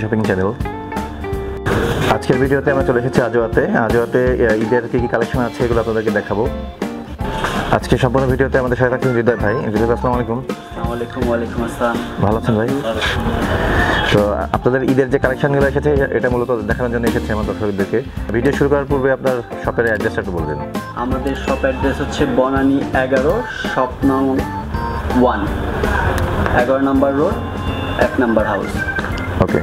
Easy shopping channel. আজকের ভিডিওতে আমরা চলে এসেছি আজওয়াতে। ঈদের কী কী কালেকশন আছে এগুলো আপনাদেরকে দেখাবো। আজকে সম্পূর্ণ ভিডিওতে আমাদের সাথে থাকছেন হৃদয় ভাই। হৃদয় ভাই, আসসালামু আলাইকুম। ওয়ালাইকুম আসসালাম। ভালো আছেন ভাই? তো আপনাদের ঈদের যে কালেকশনগুলো এসেছে এটা মূলত দেখানোর জন্য এসেছে আমার দর্শকদেরকে। ভিডিও শুরু করার পূর্বে আপনার শপের অ্যাড্রেসটা একটু বলবেন। আমাদের শপ অ্যাড্রেস হচ্ছে বনানী 11, শপ নং 1, 11 নম্বর রোড, 1 নম্বর হাউস। ওকে।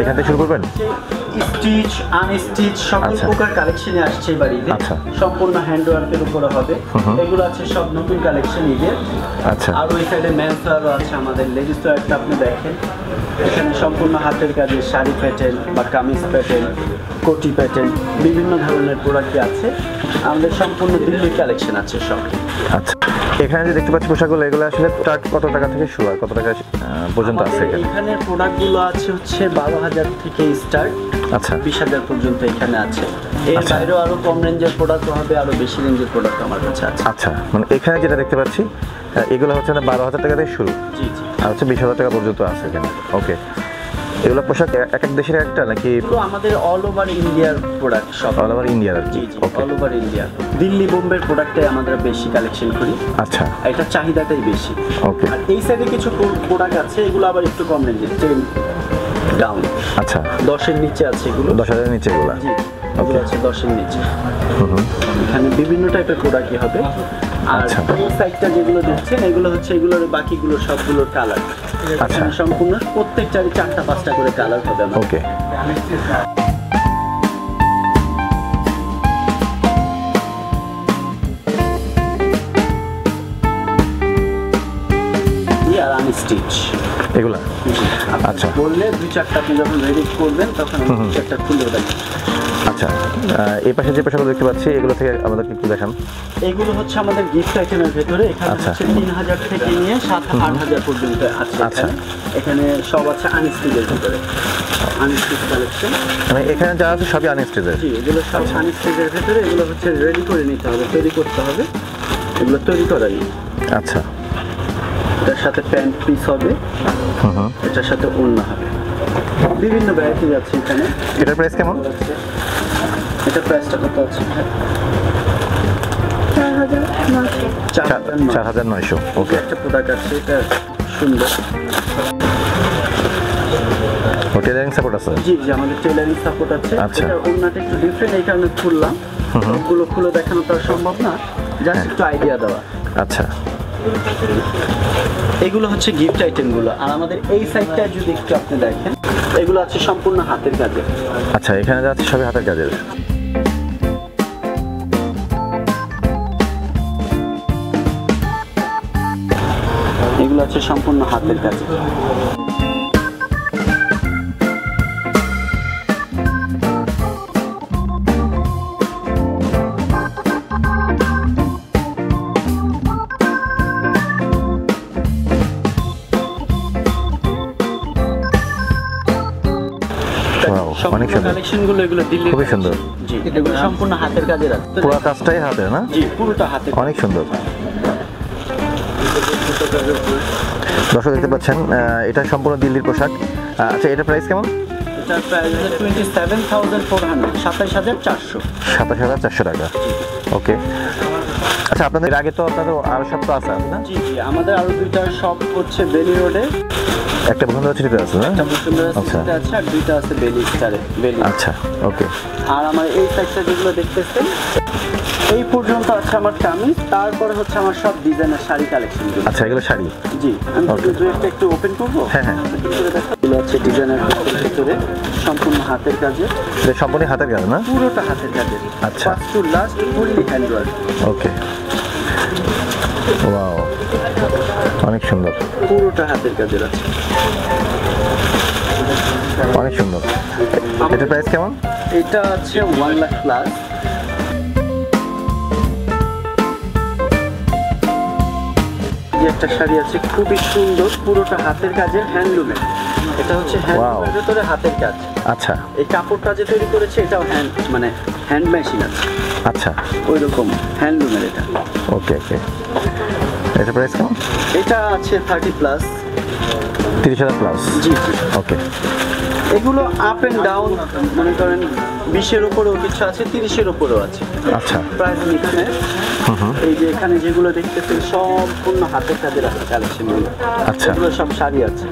এখান থেকে শুরু করবেন। স্টিচ আনস্টিচ সকল প্রকার কালেকশনে আসছে বাড়িতে। সম্পূর্ণ হ্যান্ডওয়ার্কের উপরে হবে। এগুলো আছে সব নতুন কালেকশন ঈদের। আচ্ছা। আর ওই সাইডে মেন্স ওয়্যারও আছে আমাদের। লেডিস ওয়্যারটা আপনি দেখেন, এখানে সম্পূর্ণ হাতের কাজে শাড়ি প্যাটার্ন বা কামিজ প্যাটার্ন, কোটি প্যাটার্ন, বিভিন্ন ধরনের প্রোডাক্টই আছে। আমাদের সম্পূর্ণ দিল্লির কালেকশন আছে সব। আচ্ছা, এখানে যে দেখতে পাচ্ছি পোশাকগুলো, এগুলো আসলে স্টার্ট কত টাকা থেকে শুরু হয়, কত টাকা পর্যন্ত আছে? এখানে প্রোডাক্টগুলো আছে হচ্ছে 12,000 থেকে স্টার্ট। আচ্ছা, 20,000 পর্যন্ত এখানে আছে। এর বাইরেও আরো কম রেঞ্জের প্রোডাক্ট হবে, আরো বেশি রেঞ্জের প্রোডাক্ট আমার কাছে আছে। আচ্ছা, মানে এখানে যেটা দেখতে পাচ্ছি এগুলো হচ্ছে না 12,000 টাকা থেকে শুরু। জি জি। আর হচ্ছে 20,000 টাকা পর্যন্ত আছে এখানে। ওকে। এগুলো পোশাক এক এক দেশের একটা নাকি? আমাদের অল ওভার ইন্ডিয়ার প্রোডাক্ট সব। অল ওভার ইন্ডিয়ার আর কি? All over India. দিল্লি বোম্বের প্রোডাক্টে আমরা বেশি কালেকশন করি। আচ্ছা, এটা চাহিদাটাই বেশি। ওকে। আর এই সাইডে কিছু প্রোডাক্ট আছে, এগুলো আবার একটু কম রেঞ্জের, 10 ডাউন। আচ্ছা, 10-এর নিচে আছে এগুলো। 10,000 এর নিচে এগুলো? জি, এগুলো আছে 10-এর নিচে। এখানে বিভিন্ন টাইপের প্রোডাক্টই হবে। আর এই সাইডটা যেগুলো দেখছেন এগুলো হচ্ছে এগুলোর বাকিগুলো সবগুলোর কালার। আচ্ছা, সম্পূর্ণ প্রত্যেকটারই 4টা-5টা করে কালার হবে আমাদের। ওকে। আর আনস্টিচ এগুলা? আচ্ছা, বললে 2-4টা আপনি যখন রেডি করবেন তখন 2-4টা খুলে দেবেন। আচ্ছা, এই পাশে যে পোশাকগুলো দেখতে পাচ্ছি এগুলো থেকে আমাদেরকে একটু দেখান। এগুলো হচ্ছে আমাদের গিফট আইটেমের ভেতরে। এখানে হচ্ছে 3,000 থেকে নিয়ে 7-8,000 পর্যন্ত আছে। আচ্ছা, এখানে সব আছে আনস্টিচের ভেতরে। আনস্টিচ কালেকশন মানে এখানে যা আছে সবই আনস্টিচের? জি, এগুলো সব আনস্টিচের ভেতরে। এগুলো হচ্ছে রেডি করে নিতে হবে, তৈরি করতে হবে। এগুলো তৈরি করাই। আচ্ছা, এটার সাথে প্যান্ট পিস হবে, এটার সাথে ওড়না হবে। বিভিন্ন ভ্যারাইটি আছে এখানে। এটার প্রাইস কেমন? এটা প্রাইসটা কত আছে? 4,900। ওকে। একটা প্রোডাক্ট আছে, এটা সুন্দর। টেলারিং সাপোর্ট আছে? জি জি, আমাদের টেলারিং সাপোর্ট আছে। আচ্ছা, এটা ওড়নাটা একটু ডিফারেন্ট, এই কারণে খুললাম। সবগুলো খুলে দেখানো তো সম্ভব না, জাস্ট একটু আইডিয়া দেওয়া। আচ্ছা, এগুলো হচ্ছে গিফট আইটেমগুলো। আর আমাদের এই সাইডটা যদি একটু আপনি দেখেন, এগুলো আছে সম্পূর্ণ হাতের কাজের। আচ্ছা, এখানে যা আছে সবই হাতের কাজের। এগুলো আছে সম্পূর্ণ হাতের কাজের। অনেক সুন্দর কালেকশনগুলো, এগুলো দিল্লি খুবই সুন্দর। জি, এগুলো সম্পূর্ণ হাতের কাজের আছে। পুরো কাজটাই হাতের না? জি, পুরোটা হাতের। অনেক সুন্দর। দর্শক দেখতে পাচ্ছেন এটা সম্পূর্ণ দিল্লির পোশাক। আচ্ছা, এটা প্রাইস কেমন? এটার প্রাইস 27,400, 27,400। 27,400 টাকা। ওকে। আচ্ছা, আপনাদের আগে তো আপনাদের আরো শপ তো আছে না? জি জি, আমাদের আরো 2টা শপ হচ্ছে বেলি রোডে। একটা বসুন্ধরা সিটিতে আছে না? একটা বসুন্ধরা সিটিতে আছে, আর 2টা আছে বেলি স্টারে। বেলি। আচ্ছা, ওকে। আর আমার এই সাইডটা যেগুলো দেখতেছেন, এই পর্যন্ত আছে আমার কামিজ, তারপরে হচ্ছে আমার সব ডিজাইনের শাড়ি কালেকশন। আচ্ছা, এগুলো শাড়ি? জি, আমি একটু ওপেন করবো। হ্যাঁ হ্যাঁ। এগুলো আছে ডিজাইনের ভিতরে, সম্পূর্ণ হাতের কাজে। সম্পূর্ণ হাতের কাজ না? পুরোটা হাতের কাজে। আচ্ছা, first to last fully handwork. Okay. Wow, অনেক সুন্দর। পুরোটা হাতের কাজের আছে। অনেক সুন্দর। এটার প্রাইস কেমন? এটা আছে 1 লাখ প্লাস। একটা শাড়ি আছে খুবই সুন্দর, পুরোটা হাতের কাজের, হ্যান্ডলুমের। এটা হচ্ছে হ্যান্ডলুমের ভিতরে হাতের কাজ। আচ্ছা, এই কাপড়টা যে তৈরি করেছে এটাও হ্যান্ড, মানে হ্যান্ড মেশিন আছে, আচ্ছা ওই রকম হ্যান্ডলুমের এটা। ওকে ওকে, এটা প্রাইস কেমন? এটা আছে 30+। 30,000 প্লাস? জি জি। ওকে, এগুলো আপ এন্ড ডাউন, মনে করেন 20-এর উপরেও কিছু আছে, 30-এর উপরেও আছে। আচ্ছা প্রাইস এখানে এই যে এখানে যেগুলো দেখতেছেন সম্পূর্ণ হাতের কাজের আছে কালেকশনগুলো। আচ্ছা, এগুলো সব শাড়ি আছে।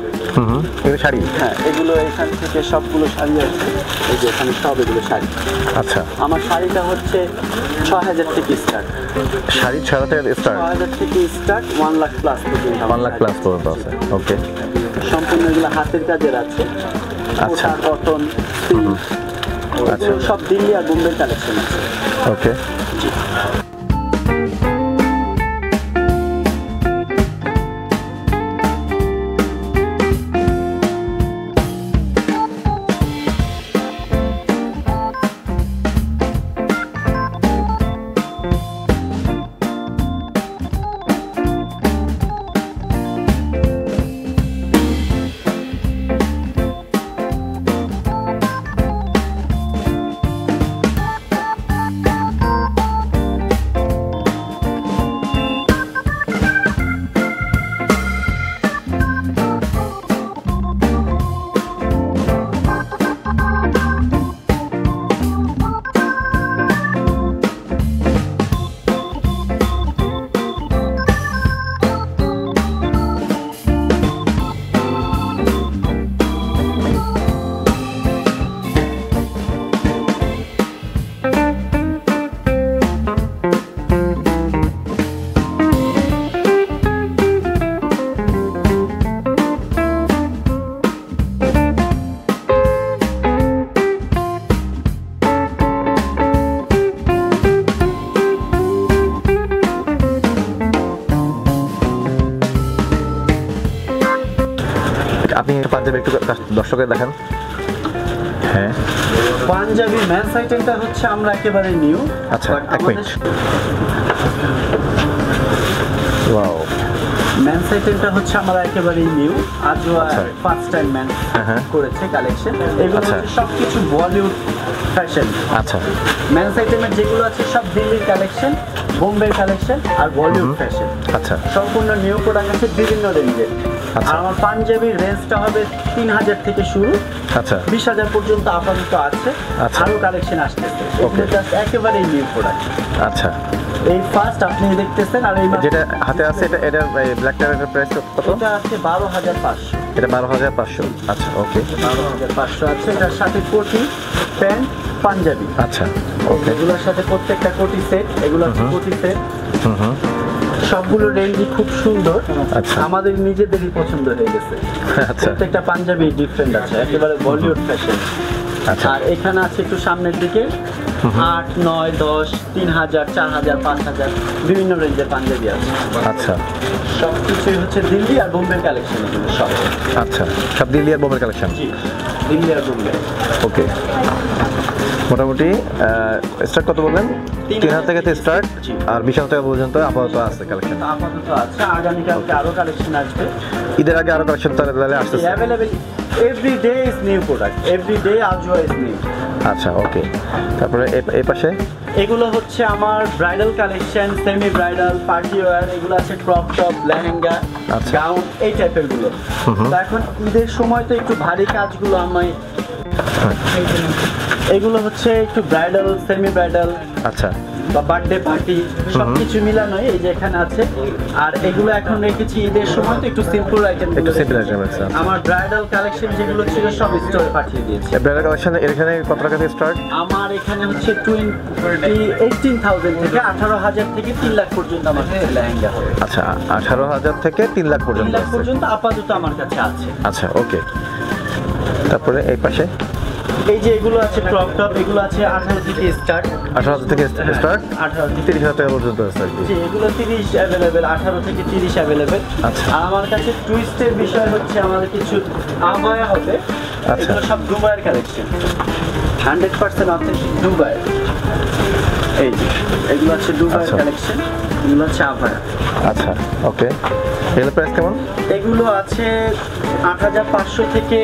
এগুলো শাড়ি? হ্যাঁ, এগুলো এখান থেকে সবগুলো শাড়ি আছে। এই যে এখানে সব এগুলো শাড়ি। আচ্ছা, আমার শাড়িটা হচ্ছে 6,000 থেকে স্টার্ট। শাড়ি 6,000 টাকা স্টার্ট? 6,000 থেকে স্টার্ট 1 লাখ প্লাস পর্যন্ত। 1 লাখ প্লাস পর্যন্ত আছে। ওকে, সম্পূর্ণ এগুলো হাতের কাজের আছে। আচ্ছা, কটন, সিল্ক, আচ্ছা, সব দিল্লি আর বোম্বে কালেকশন আছে। ওকে। আপনি পাঞ্জাবি একটু দর্শকের দেখান। হ্যাঁ, পাঞ্জাবি মেন্স আইটেমটা হচ্ছে আমরা একেবারে নিউ। আচ্ছা, এক মিনিট। ওয়াও, মেন্স আইটেমটা হচ্ছে আমরা একেবারে নিউ। আজও ফার্স্ট টাইম মেন্স করেছে কালেকশন। এগুলো হচ্ছে সবকিছু বলিউড ফ্যাশন। আচ্ছা, মেন্স আইটেমের যেগুলো আছে সব দিল্লির কালেকশন, বোম্বের কালেকশন আর বলিউড ফ্যাশন। আচ্ছা, সম্পূর্ণ নিউ প্রোডাক্ট আছে বিভিন্ন রেঞ্জের। আচ্ছা, আর আমার পাঞ্জাবির রেঞ্জটা হবে 3,000 থেকে শুরু, আচ্ছা, 20,000 পর্যন্ত আপাতত আছে। আচ্ছা, আরো কালেকশন আসতেছে। ওকে, জাস্ট একেবারেই নিউ প্রোডাক্ট। আচ্ছা, এই ফার্স্ট আপনি দেখতেছেন। আর এই যেটা হাতে আছে এটা, এটা ব্ল্যাক কালারের প্রাইস কত? এটা আছে 12,500। এটা 12,500। আচ্ছা, ওকে, 12,500 আছে। এটার সাথে কোটি, প্যান্ট, পাঞ্জাবি। আচ্ছা, ওকে, এগুলোর সাথে প্রত্যেকটা কোটি সেট। এগুলো হচ্ছে কোটি সেট। সবগুলো রেঞ্জই খুব সুন্দর। আচ্ছা, আমাদের নিজেদেরই পছন্দ হয়ে গেছে। আচ্ছা, প্রত্যেকটা পাঞ্জাবি ডিফারেন্ট আছে, একেবারে বলিউড ফ্যাশন। আচ্ছা, আর এখানে আছে একটু সামনের দিকে 8, 9, 10, 3,000, 4,000, 5,000 বিভিন্ন রেঞ্জের পাঞ্জাবি আছে। আচ্ছা, সব কিছুই হচ্ছে দিল্লি আর বোম্বের কালেকশন। এগুলো সব আচ্ছা, সব দিল্লি আর বোম্বের কালেকশন। জি, দিল্লি আর বোম্বে। ওকে, মোটামুটি স্টার্ট কত বললেন? 3,000 থেকে স্টার্ট, আর 20,000 টাকা পর্যন্ত আপাতত আছে কালেকশন। আপাতত আছে, আগামীকালকে আরো কালেকশন আসবে। ঈদের আগে আরো কালেকশন তাহলে আসতেছে। Available every day is new product, every day আজও ইজ নিউ। আচ্ছা, ওকে, তারপরে এই পাশে এগুলো হচ্ছে আমার bridal collection, semi bridal, party wear. এগুলো আছে ক্রপ টপ, লেহেঙ্গা, গাউন, এই টাইপের গুলো। তো এখন ঈদের সময় তো একটু ভারী কাজগুলো আমি এগুলো হচ্ছে একটু ব্রাইডাল, সেমি ব্রাইডাল, আচ্ছা, বা বার্থডে পার্টি সবকিছু মিলানোই এই যে এখানে আছে। আর এগুলো এখন রেখেছি ঈদের সময় তো একটু সিম্পল আইটেম। একটু সিম্পল আইটেম আছে। আমার ব্রাইডাল কালেকশন যেগুলো ছিল সব স্টোরে পাঠিয়ে দিয়েছি। ব্রাইডাল কালেকশন এখানে কত টাকা থেকে স্টার্ট? আমার এখানে হচ্ছে 18,000 থেকে 18,000 থেকে 3 লাখ পর্যন্ত আমার কাছে লেহেঙ্গা হবে। আচ্ছা, 18,000 থেকে 3 লাখ 3 পর্যন্ত লাখ আছে। পর্যন্ত আপাতত আমার কাছে আছে। আচ্ছা, ওকে, তারপরে এই পাশে এই যে এগুলো আছে ক্রপ টপ, এগুলো আছে 18 থেকে স্টার্ট। 18,000 থেকে স্টার্ট, 18 থেকে 30,000 টাকা পর্যন্ত আছে আর কি। জি, এগুলো 30 অ্যাভেলেবেল, 18 থেকে 30 অ্যাভেলেবেল। আচ্ছা, আর আমার কাছে টুইস্টের বিষয় হচ্ছে আমাদের কিছু আবায়া হবে। আচ্ছা, এগুলো সব দুবাইয়ের কালেকশন, 100% অথেন্টিক দুবাই। এই যে এগুলো আছে দুবাইয়ের আচ্ছা, কালেকশন, এগুলো হচ্ছে আভায়া। আচ্ছা, ওকে। এগুলো প্রাইস কেমন? এগুলো আছে ৮৫০০ থেকে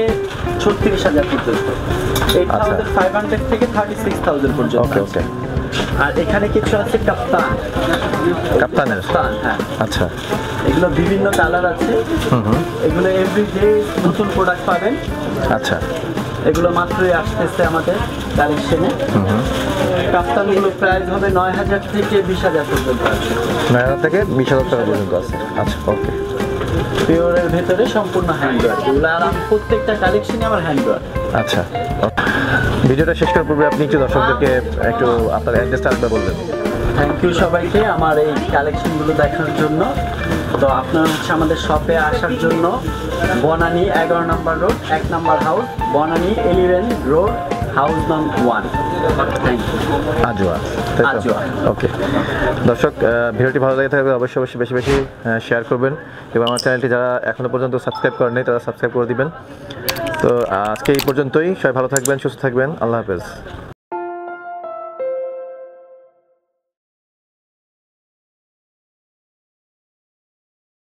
৩৬,০০০ পর্যন্ত, ৮৫০০ থেকে ৩৬,০০০ পর্যন্ত। ওকে ওকে। আর এখানে কিছু আছে কাপ্তান। কাপ্তানের? হ্যাঁ। আচ্ছা। এগুলো বিভিন্ন কালার আছে। এগুলো এভরিডে নতুন প্রোডাক্ট পাবেন। আচ্ছা। এগুলো মাত্রই আসতেছে আমাদের কালেকশনে। কাপ্তানগুলো প্রাইস হবে ৯,০০০ থেকে ২০,০০০ পর্যন্ত আছে। ৯,০০০ থেকে ২০,০০০ টাকা পর্যন্ত আছে। আচ্ছা, ওকে। পিওরের ভেতরে সম্পূর্ণ হ্যান্ডওয়ার্ক, এগুলো আর প্রত্যেকটা কালেকশনে আমার হ্যান্ডওয়ার্ক। আচ্ছা, ভিডিওটা শেষ করার পূর্বে আপনি একটু দর্শকদেরকে একটু আপনার অ্যাড্রেসটা আরেকবার বলবেন। থ্যাংক ইউ সবাইকে আমার এই কালেকশনগুলো দেখার জন্য। তো আপনারা হচ্ছে আমাদের শপে আসার জন্য বনানী ১১ নম্বর রোড, ১ নম্বর হাউস, বনানী 11 রোড, হাউস নম্বর 1। Thank you. Ajwa. Ajwa. Okay দর্শক, ভিডিওটি ভালো লেগে থাকলে অবশ্যই বেশি বেশি শেয়ার করবেন এবং আমার চ্যানেলটি যারা এখনও পর্যন্ত সাবস্ক্রাইব করেননি তারা সাবস্ক্রাইব করে দিবেন। তো আজকে এই পর্যন্তই। সবাই ভালো থাকবেন, সুস্থ থাকবেন। আল্লাহ হাফেজ।